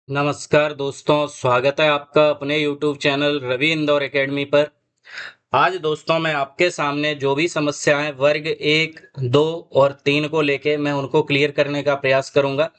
नमस्कार दोस्तों, स्वागत है आपका अपने YouTube channel Ravi Indore academy पर। आज दोस्तों मैं आपके सामने जो भी समस्याएं वर्ग 1, 2 और 3 को लेके मैं उनको क्लियर करने का प्रयास करूंगा।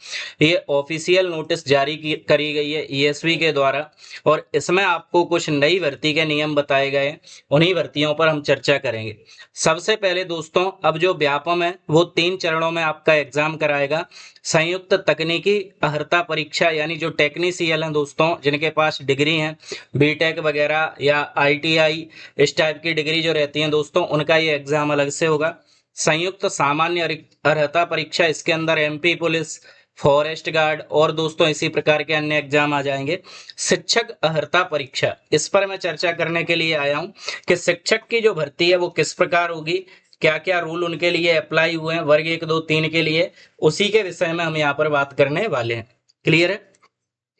ये ऑफिशियल नोटिस जारी करी गई है ईएसवी के द्वारा और इसमें आपको कुछ नई भर्ती के नियम बताए गए हैं। उन्हीं भर्तियों पर हम चर्चा करेंगे। सबसे पहले दोस्तों, अब जो व्यापम है वो 3 चरणों में आपका एग्जाम कराएगा। संयुक्त तकनीकी अर्हता परीक्षा यानी जो टेक्नीशियल हैं दोस्तों, जिनके पास डिग्री है बीटेक वगैरह या आईटीआई, इस टाइप की डिग्री जो रहती है दोस्तों, उनका ये एग्जाम अलग से होगा। संयुक्त सामान्य अर्हता परीक्षा, इसके अंदर एमपी पुलिस, फॉरेस्ट गार्ड और दोस्तों इसी प्रकार के अन्य एग्जाम आ जाएंगे। शिक्षक अर्हता परीक्षा, इस पर मैं चर्चा करने के लिए आया हूं कि शिक्षक की जो भर्ती है वो किस प्रकार होगी, क्या क्या रूल उनके लिए अप्लाई हुए हैं वर्ग 1, 2, 3 के लिए, उसी के विषय में हम यहाँ पर बात करने वाले हैं। क्लियर है?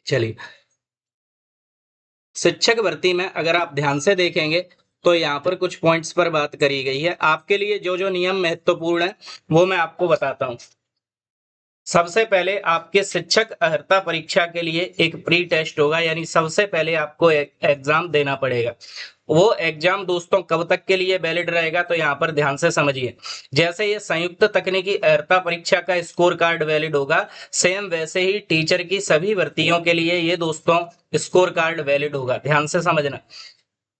चलिए, शिक्षक भर्ती में अगर आप ध्यान से देखेंगे तो यहाँ पर कुछ पॉइंट्स पर बात करी गई है। आपके लिए जो जो नियम महत्वपूर्ण है वो मैं आपको बताता हूँ। सबसे पहले आपके शिक्षक अर्हता परीक्षा के लिए एक प्री टेस्ट होगा, यानी सबसे पहले आपको एग्जाम देना पड़ेगा। वो एग्जाम दोस्तों कब तक के लिए वैलिड रहेगा, तो यहाँ पर ध्यान से समझिए। जैसे ये संयुक्त तकनीकी अर्हता परीक्षा का स्कोर कार्ड वैलिड होगा, सेम वैसे ही टीचर की सभी भर्तियों के लिए ये दोस्तों स्कोर कार्ड वैलिड होगा। ध्यान से समझना,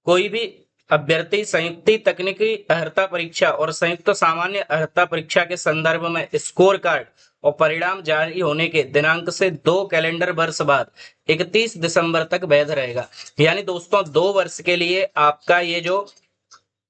कोई भी अभ्यर्थी संयुक्त तकनीकी अर्हता परीक्षा और संयुक्त सामान्य अर्हता परीक्षा के संदर्भ में स्कोर कार्ड और परिणाम जारी होने के दिनांक से 2 कैलेंडर वर्ष बाद 31 दिसंबर तक वैध रहेगा। यानी दोस्तों 2 वर्ष के लिए आपका ये जो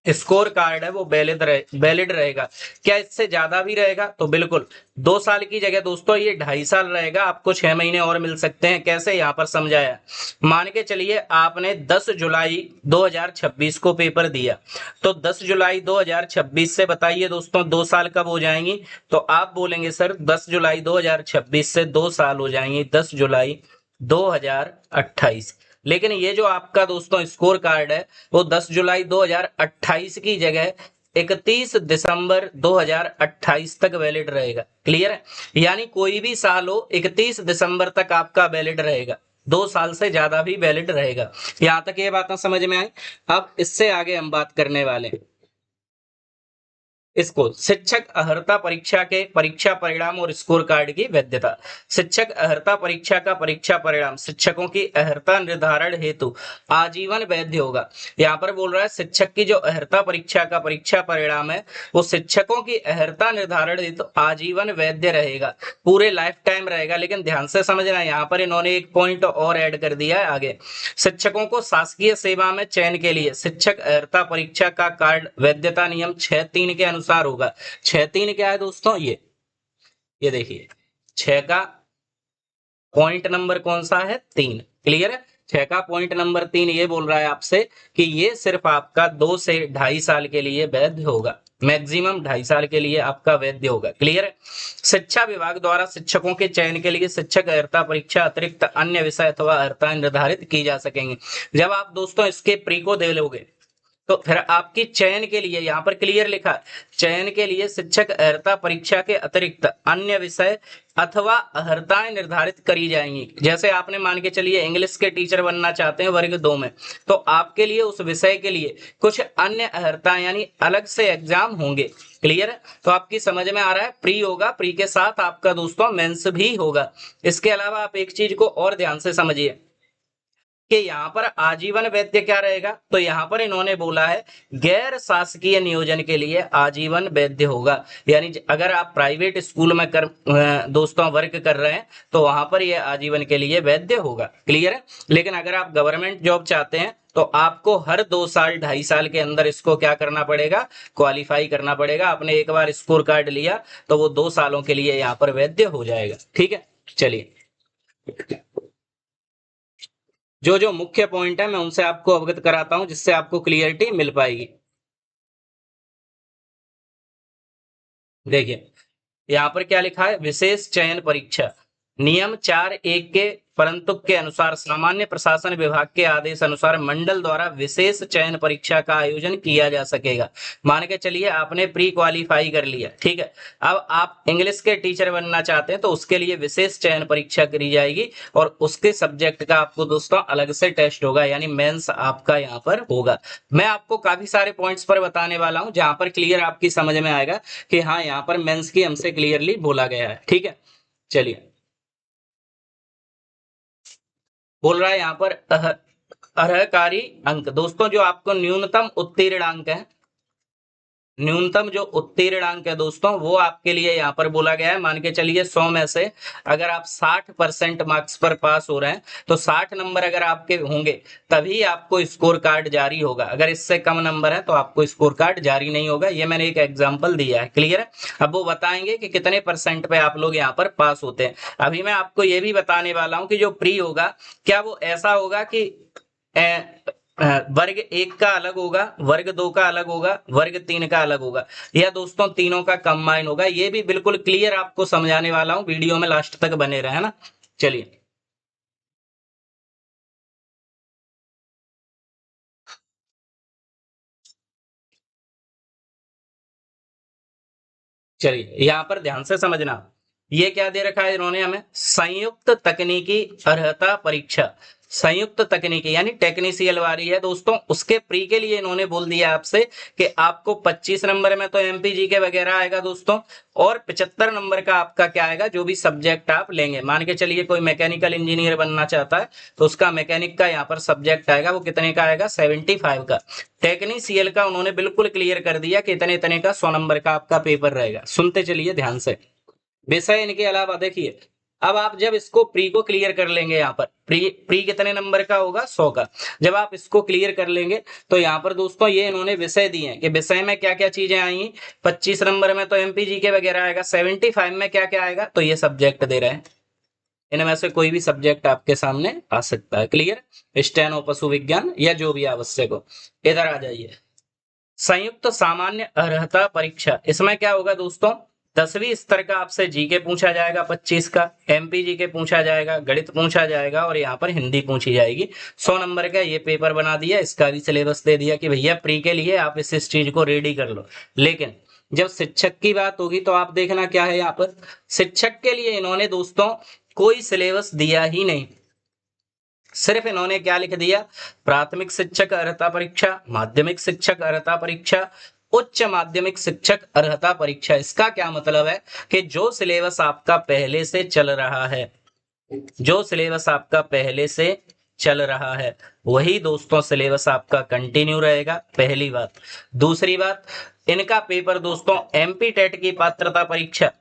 स्कोर कार्ड है वो वैलिड रहेगा। क्या इससे ज्यादा भी रहेगा? तो बिल्कुल 2 साल की जगह दोस्तों ये 2.5 साल रहेगा, आपको 6 महीने और मिल सकते हैं। कैसे, यहाँ पर समझाया। मान के चलिए आपने 10 जुलाई 2026 को पेपर दिया, तो 10 जुलाई 2026 से बताइए दोस्तों 2 साल कब हो जाएंगी? तो आप बोलेंगे सर 10 जुलाई 2026 से 2 साल हो जाएंगे 10 जुलाई 2028। लेकिन ये जो आपका दोस्तों स्कोर कार्ड है वो 10 जुलाई 2028 की जगह 31 दिसंबर 2028 तक वैलिड रहेगा। क्लियर है? यानी कोई भी साल हो 31 दिसंबर तक आपका वैलिड रहेगा, 2 साल से ज्यादा भी वैलिड रहेगा। यहां तक ये बातें समझ में आई। अब इससे आगे हम बात करने वाले हैं इसको शिक्षक अर्हता परीक्षा के परीक्षा परिणाम और स्कोर कार्ड की वैधता। शिक्षक अर्हता परीक्षा का परीक्षा परिणाम शिक्षकों की अर्हता निर्धारण हेतु आजीवन वैध होगा। यहाँ पर बोल रहा है शिक्षक की जो अर्हता परीक्षा का परीक्षा परिणाम है वो शिक्षकों की अर्हता निर्धारण हेतु आजीवन वैध रहेगा, पूरे लाइफ टाइम रहेगा। लेकिन ध्यान से समझना, यहाँ पर इन्होंने एक पॉइंट और ऐड कर दिया है आगे। शिक्षकों को शासकीय सेवा में चयन के लिए शिक्षक अर्हता परीक्षा का कार्ड वैधता नियम 6(3) के अनुसार होगा। 6(3) क्या है दोस्तों? ये देखिए 6 का पॉइंट नंबर कौन सा है? 3। क्लियर है? 6 का पॉइंट नंबर 3 ये बोल रहा है आपसे कि ये सिर्फ आपका 2 से 2.5 साल के लिए वैध होगा, मैक्सिमम 2.5 साल के लिए आपका वैध होगा। क्लियर है? शिक्षा विभाग द्वारा शिक्षकों के चयन के लिए शिक्षक अर्हता परीक्षा अतिरिक्त अन्य विषय अथवा अर्हता निर्धारित की जा सकेंगे। जब आप दोस्तों इसके प्री को दे लोगे तो फिर आपकी चयन के लिए यहाँ पर क्लियर लिखा, चयन के लिए शिक्षक अर्हता परीक्षा के अतिरिक्त अन्य विषय अथवा अर्हताएं निर्धारित करी जाएंगी। जैसे आपने मान के चलिए इंग्लिश के टीचर बनना चाहते हैं वर्ग 2 में, तो आपके लिए उस विषय के लिए कुछ अन्य अर्हताएं यानी अलग से एग्जाम होंगे। क्लियर है? तो आपकी समझ में आ रहा है, प्री होगा, प्री के साथ आपका दोस्तों मेंस भी होगा। इसके अलावा आप एक चीज को और ध्यान से समझिए कि यहाँ पर आजीवन वैध क्या रहेगा, तो यहाँ पर इन्होंने बोला है गैर शासकीय नियोजन के लिए आजीवन वैध होगा। यानी अगर आप प्राइवेट स्कूल में दोस्तों वर्क कर रहे हैं तो वहां पर ये आजीवन के लिए वैध होगा। क्लियर है? लेकिन अगर आप गवर्नमेंट जॉब चाहते हैं तो आपको हर 2 साल 2.5 साल के अंदर इसको क्या करना पड़ेगा? क्वालिफाई करना पड़ेगा। आपने एक बार स्कोर कार्ड लिया तो वो 2 सालों के लिए यहाँ पर वैध हो जाएगा। ठीक है, चलिए जो जो मुख्य पॉइंट है मैं उनसे आपको अवगत कराता हूं जिससे आपको क्लियरिटी मिल पाएगी। देखिए यहाँ पर क्या लिखा है, विशेष चयन परीक्षा। नियम 4(1) के परंतु के अनुसार सामान्य प्रशासन विभाग के आदेश अनुसार मंडल द्वारा विशेष चयन परीक्षा का आयोजन किया जा सकेगा। मान के चलिए आपने प्री क्वालिफाई कर लिया, ठीक है। अब आप इंग्लिश के टीचर बनना चाहते हैं तो उसके लिए विशेष चयन परीक्षा करी जाएगी और उसके सब्जेक्ट का आपको दोस्तों अलग से टेस्ट होगा, यानी मेंस आपका यहाँ पर होगा। मैं आपको काफी सारे पॉइंट्स पर बताने वाला हूं जहां पर क्लियर आपकी समझ में आएगा कि हाँ यहाँ पर मेंस की हमसे क्लियरली बोला गया है, ठीक है। चलिए, बोल रहा है यहाँ पर अर्हकारी अंक। दोस्तों जो आपको न्यूनतम उत्तीर्ण अंक है, न्यूनतम जो उत्तीर्ण अंक है दोस्तों, वो आपके लिए यहाँ पर बोला गया है। मान के चलिए 100 में से अगर आप 60% मार्क्स पर पास हो रहे हैं तो 60 नंबर अगर आपके होंगे तभी आपको स्कोर कार्ड जारी होगा। अगर इससे कम नंबर है तो आपको स्कोर कार्ड जारी नहीं होगा। ये मैंने एक एग्जांपल दिया है, क्लियर है। अब वो बताएंगे कि कितने परसेंट पे आप लोग यहाँ पर पास होते हैं। अभी मैं आपको ये भी बताने वाला हूँ कि जो प्री होगा, क्या वो ऐसा होगा कि वर्ग 1 का अलग होगा, वर्ग 2 का अलग होगा, वर्ग 3 का अलग होगा, या दोस्तों तीनों का कंबाइन होगा। ये भी बिल्कुल क्लियर आपको समझाने वाला हूं, वीडियो में लास्ट तक बने रहे, है ना। चलिए, चलिए यहां पर ध्यान से समझना। ये क्या दे रखा है इन्होंने हमें, संयुक्त तकनीकी अर्हता परीक्षा। संयुक्त तकनीकी यानी टेक्नीशियल वाली है दोस्तों। उसके प्री के लिए इन्होंने बोल दिया आपसे कि आपको 25 नंबर में तो एमपीजी के वगैरह आएगा दोस्तों, और 75 नंबर का आपका क्या आएगा, जो भी सब्जेक्ट आप लेंगे। मान के चलिए कोई मैकेनिकल इंजीनियर बनना चाहता है तो उसका मैकेनिक का यहाँ पर सब्जेक्ट आएगा, वो कितने का आएगा, 75 का। टेक्नीशियल का उन्होंने बिल्कुल क्लियर कर दिया कि इतने इतने का 100 नंबर का आपका पेपर रहेगा। सुनते चलिए ध्यान से। विषय इनके अलावा देखिए, अब आप जब इसको प्री को क्लियर कर लेंगे, यहाँ पर प्री प्री कितने नंबर का होगा, 100 का। जब आप इसको क्लियर कर लेंगे तो यहाँ पर दोस्तों ये इन्होंने विषय दिए हैं कि विषय में क्या क्या चीजें आई। 25 नंबर में तो एमपीजी के वगैरह आएगा, 75 में क्या क्या आएगा, तो ये सब्जेक्ट दे रहे हैं। इनमें से कोई भी सब्जेक्ट आपके सामने आ सकता है, क्लियर। स्टेनो, पशु विज्ञान या जो भी आवश्यक हो। इधर आ जाइए, संयुक्त सामान्य अर्हता परीक्षा। इसमें क्या होगा दोस्तों, 10वीं स्तर का आपसे जीके पूछा जाएगा 25 का, एमपी जीके पूछा जाएगा, गणित पूछा जाएगा और यहाँ पर हिंदी पूछी जाएगी। 100 नंबर का ये पेपर बना दिया, इसका भी सिलेबस दे दिया कि भैया प्री के लिए आप इस चीज को रेडी कर लो। लेकिन जब शिक्षक की बात होगी तो आप देखना क्या है, यहाँ पर शिक्षक के लिए इन्होंने दोस्तों कोई सिलेबस दिया ही नहीं। सिर्फ इन्होंने क्या लिख दिया, प्राथमिक शिक्षक अर्हता परीक्षा, माध्यमिक शिक्षक अर्हता परीक्षा, उच्च माध्यमिक शिक्षक अर्हता परीक्षा। इसका क्या मतलब है कि जो सिलेबस आपका पहले से चल रहा है, जो सिलेबस आपका पहले से चल रहा है वही दोस्तों सिलेबस आपका कंटिन्यू रहेगा, पहली बात। दूसरी बात, इनका पेपर दोस्तों एमपी टेट की पात्रता परीक्षा,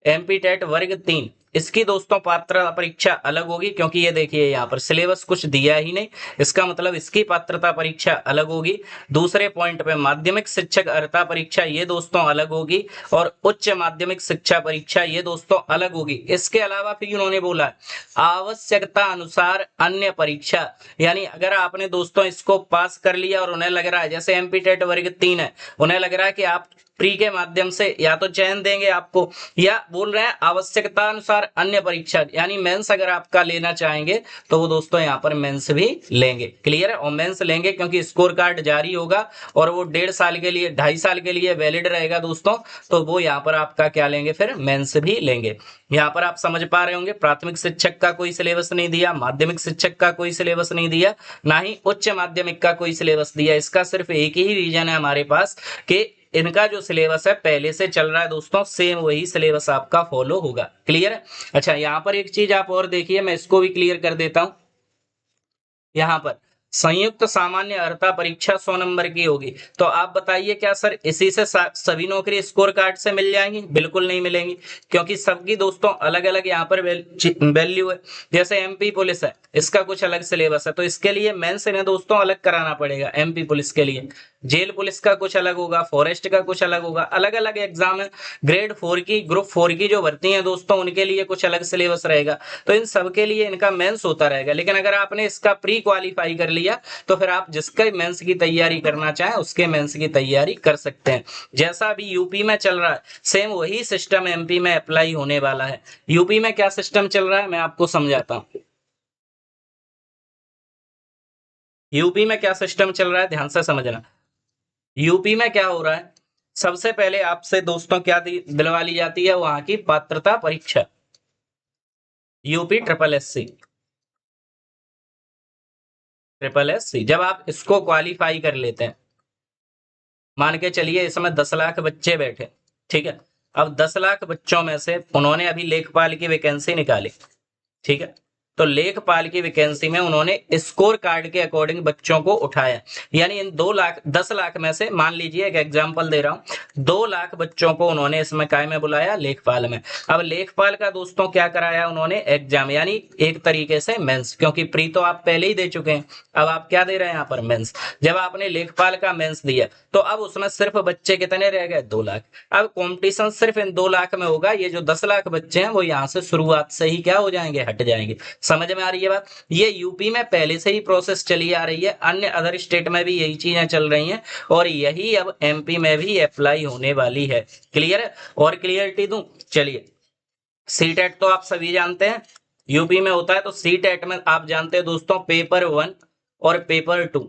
एमपी टेट वर्ग 3, इसकी दोस्तों पात्रता परीक्षा अलग होगी, क्योंकि ये देखिए यहाँ पर सिलेबस कुछ दिया ही नहीं, इसका मतलब इसकी पात्रता परीक्षा अलग होगी। दूसरे पॉइंट पे माध्यमिक शिक्षक अर्हता परीक्षा ये दोस्तों अलग होगी, और उच्च माध्यमिक शिक्षा परीक्षा ये दोस्तों अलग होगी। इसके अलावा फिर उन्होंने बोला आवश्यकता अनुसार अन्य परीक्षा, यानी अगर आपने दोस्तों इसको पास कर लिया और उन्हें लग रहा है, जैसे एमपी टेट वर्ग 3 है, उन्हें लग रहा है कि आप प्री के माध्यम से या तो चयन देंगे आपको, या बोल रहे हैं आवश्यकता अनुसार अन्य परीक्षा, यानी मेंस अगर आपका लेना चाहेंगे तो वो दोस्तों यहाँ पर मेंस भी लेंगे, क्लियर है। और मेंस लेंगे क्योंकि स्कोर कार्ड जारी होगा और वो 1.5 साल के लिए, 2.5 साल के लिए वैलिड रहेगा दोस्तों, तो वो यहाँ पर आपका क्या लेंगे, फिर मेंस भी लेंगे। यहाँ पर आप समझ पा रहे होंगे, प्राथमिक शिक्षक का कोई सिलेबस नहीं दिया, माध्यमिक शिक्षक का कोई सिलेबस नहीं दिया, ना ही उच्च माध्यमिक का कोई सिलेबस दिया। इसका सिर्फ एक ही रीजन है हमारे पास कि इनका जो सिलेबस है पहले से चल रहा है दोस्तों, सेम वही सिलेबस आपका फॉलो होगा, क्लियर है। अच्छा, यहाँ पर एक चीज आप और देखिए, मैं इसको भी क्लियर कर देता हूं। यहाँ पर संयुक्त सामान्य अर्हता परीक्षा 100 नंबर की होगी, तो आप बताइए क्या सर इसी से सभी नौकरी स्कोर कार्ड से मिल जाएंगी? बिल्कुल नहीं मिलेंगी, क्योंकि सबकी दोस्तों अलग अलग यहाँ पर वैल्यू है। जैसे एमपी पुलिस है, इसका कुछ अलग सिलेबस है, तो इसके लिए मेंस इन्हें दोस्तों अलग कराना पड़ेगा। एमपी पुलिस के लिए जेल पुलिस का कुछ अलग होगा, फॉरेस्ट का कुछ अलग होगा, अलग अलग एग्जाम है। ग्रेड 4 की, ग्रुप 4 की जो भर्ती है दोस्तों, उनके लिए कुछ अलग सिलेबस रहेगा। तो इन सब के लिए इनका मेंस होता रहेगा। लेकिन अगर आपने इसका प्री क्वालिफाई कर लिया तो फिर आप जिसका मेंस की तैयारी करना चाहें उसके मेंस की तैयारी कर सकते हैं। जैसा अभी यूपी में चल रहा है सेम वही सिस्टम एमपी में अप्लाई होने वाला है। यूपी में क्या सिस्टम चल रहा है मैं आपको समझाता हूं। यूपी में क्या सिस्टम चल रहा है ध्यान से समझना। यूपी में क्या हो रहा है, सबसे पहले आपसे दोस्तों क्या दिलवा ली जाती है, वहां की पात्रता परीक्षा। यूपी ट्रिपल एस सी जब आप इसको क्वालिफाई कर लेते हैं, मान के चलिए इसमें 10 लाख बच्चे बैठे, ठीक है। अब 10 लाख बच्चों में से उन्होंने अभी लेखपाल की वैकेंसी निकाली, ठीक है। तो लेखपाल की वैकेंसी में उन्होंने स्कोर कार्ड के अकॉर्डिंग बच्चों को उठाया, यानी इन 2 लाख 10 लाख में से मान लीजिए एक एग्जांपल दे रहा हूं, 2 लाख बच्चों को उन्होंने इसमें काय में बुलाया, लेखपाल में। अब लेखपाल का दोस्तों क्या कराया उन्होंने, एग्जाम, यानी एक तरीके से मेंस, क्योंकि प्री तो आप पहले ही दे चुके हैं, अब आप क्या दे रहे हैं यहाँ पर, मेंस। जब आपने लेखपाल का मेंस दिया तो अब उसमें सिर्फ बच्चे कितने रह गए, 2 लाख। अब कंपटीशन सिर्फ इन 2 लाख में होगा, ये जो 10 लाख बच्चे हैं वो यहाँ से शुरुआत से ही क्या हो जाएंगे, हट जाएंगे। समझ में आ रही है बात। ये यूपी में पहले से ही प्रोसेस चली आ रही है, अन्य अदर स्टेट में भी यही चीजें चल रही हैं और यही अब एमपी में भी अप्लाई होने वाली है। क्लियर है, और क्लियरिटी दूं, चलिए। सीटेट तो आप सभी जानते हैं यूपी में होता है, तो सीटेट में आप जानते हैं दोस्तों पेपर 1 और पेपर 2,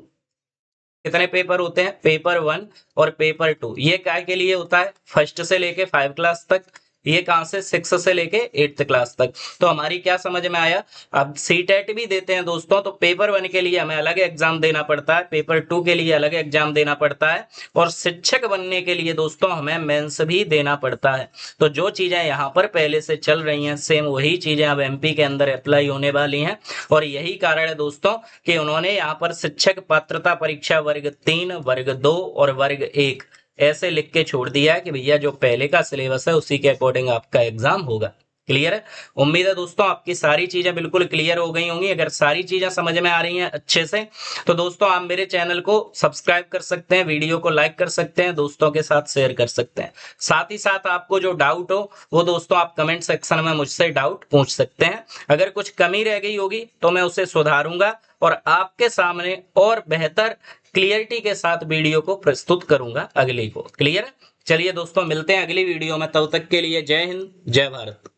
कितने पेपर होते हैं, पेपर 1 और पेपर 2। ये काय के लिए होता है, फर्स्ट से लेके 5 क्लास तक, ये कहां से, 6 से लेके 8th क्लास तक। तो हमारी क्या समझ में आया, अब सीटेट भी देते हैं दोस्तों, तो पेपर 1 के लिए हमें अलग एग्जाम देना पड़ता है, पेपर 2 के लिए अलग एग्जाम देना पड़ता है, और शिक्षक बनने के लिए दोस्तों हमें मेंस भी देना पड़ता है। तो जो चीजें यहाँ पर पहले से चल रही हैं सेम वही चीजें अब एमपी के अंदर अप्लाई होने वाली हैं। और यही कारण है दोस्तों कि उन्होंने यहाँ पर शिक्षक पात्रता परीक्षा वर्ग 3, वर्ग 2 और वर्ग 1 ऐसे लिख के छोड़ दिया है कि भैया जो पहले का सिलेबस है उसी के अकॉर्डिंग आपका एग्जाम होगा। क्लियर है, उम्मीद है दोस्तों आपकी सारी चीजें बिल्कुल क्लियर हो गई होंगी। अगर सारी चीजें समझ में आ रही हैं अच्छे से तो दोस्तों आप मेरे चैनल को सब्सक्राइब कर सकते हैं, वीडियो को लाइक कर सकते हैं, दोस्तों के साथ शेयर कर सकते हैं। साथ ही साथ आपको जो डाउट हो वो दोस्तों आप कमेंट सेक्शन में मुझसे डाउट पूछ सकते हैं। अगर कुछ कमी रह गई होगी तो मैं उसे सुधारूंगा और आपके सामने और बेहतर क्लियरिटी के साथ वीडियो को प्रस्तुत करूंगा अगली को। क्लियर है, चलिए दोस्तों मिलते हैं अगली वीडियो में, तब तक के लिए जय हिंद जय भारत।